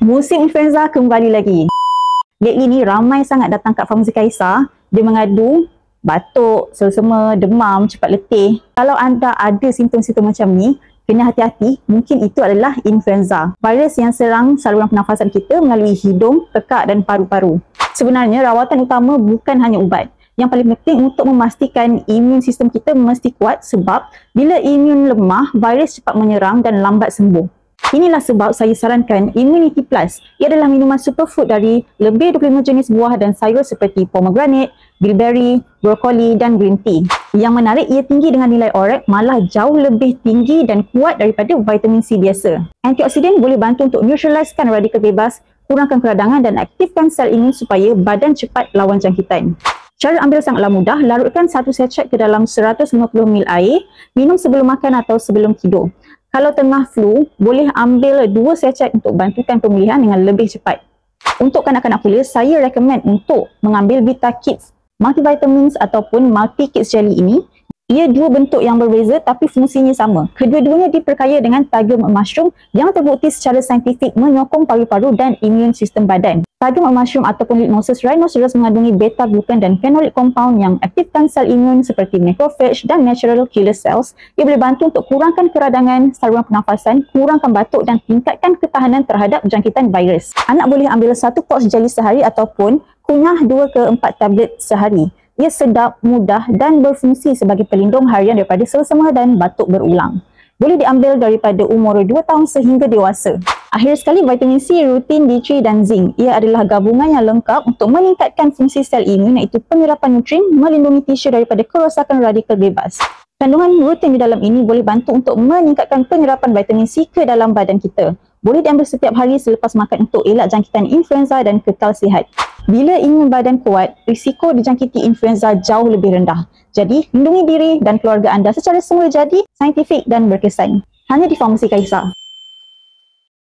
Musim influenza kembali lagi. Lately ni ramai sangat datang kat Farmasi Kaisar. Dia mengadu batuk, selsema, demam, cepat letih. Kalau anda ada simptom-simptom macam ni, kena hati-hati, mungkin itu adalah influenza. Virus yang serang saluran pernafasan kita melalui hidung, tekak dan paru-paru. Sebenarnya rawatan utama bukan hanya ubat. Yang paling penting untuk memastikan imun sistem kita mesti kuat sebab bila imun lemah, virus cepat menyerang dan lambat sembuh. Inilah sebab saya sarankan Immunity Plus. Ia adalah minuman superfood dari lebih 25 jenis buah dan sayur seperti pomegranate, bilberry, brokoli dan green tea. Yang menarik, ia tinggi dengan nilai ORAC malah jauh lebih tinggi dan kuat daripada vitamin C biasa. Antioksidan boleh bantu untuk neutralisekan radikal bebas, kurangkan peradangan dan aktifkan sel imun supaya badan cepat lawan jangkitan. Cara ambil sangatlah mudah, larutkan 1 sachet ke dalam 150 ml air, minum sebelum makan atau sebelum tidur. Kalau tengah flu, boleh ambil 2 sachet untuk bantukan pemulihan dengan lebih cepat. Untuk kanak-kanak pula, saya recommend untuk mengambil Vita Kids Multivitamins ataupun Multi Kids Jelly ini. Ia dua bentuk yang berbeza tapi fungsinya sama. Kedua-duanya diperkaya dengan tagum mushroom yang terbukti secara saintifik menyokong paru-paru dan imun sistem badan. Tagum mushroom ataupun Lichnosus rhinoceros mengandungi beta-glucan dan phenolic compound yang aktifkan sel imun seperti macrophage dan natural killer cells. Ia boleh bantu untuk kurangkan keradangan saluran pernafasan, kurangkan batuk dan tingkatkan ketahanan terhadap jangkitan virus. Anak boleh ambil 1 pouch jelly sehari ataupun kunyah 2 ke 4 tablet sehari. Ia sedap, mudah dan berfungsi sebagai pelindung harian daripada selsema dan batuk berulang. Boleh diambil daripada umur 2 tahun sehingga dewasa. Akhir sekali, vitamin C, rutin, D3 dan zinc. Ia adalah gabungan yang lengkap untuk meningkatkan fungsi sel imun iaitu penyerapan nutrien, melindungi tisu daripada kerosakan radikal bebas. Kandungan rutin di dalam ini boleh bantu untuk meningkatkan penyerapan vitamin C ke dalam badan kita. Boleh diambil setiap hari selepas makan untuk elak jangkitan influenza dan kekal sihat. Bila imun badan kuat, risiko dijangkiti influenza jauh lebih rendah. Jadi, lindungi diri dan keluarga anda secara semula jadi, saintifik dan berkesan. Hanya di Farmasi Kaisar.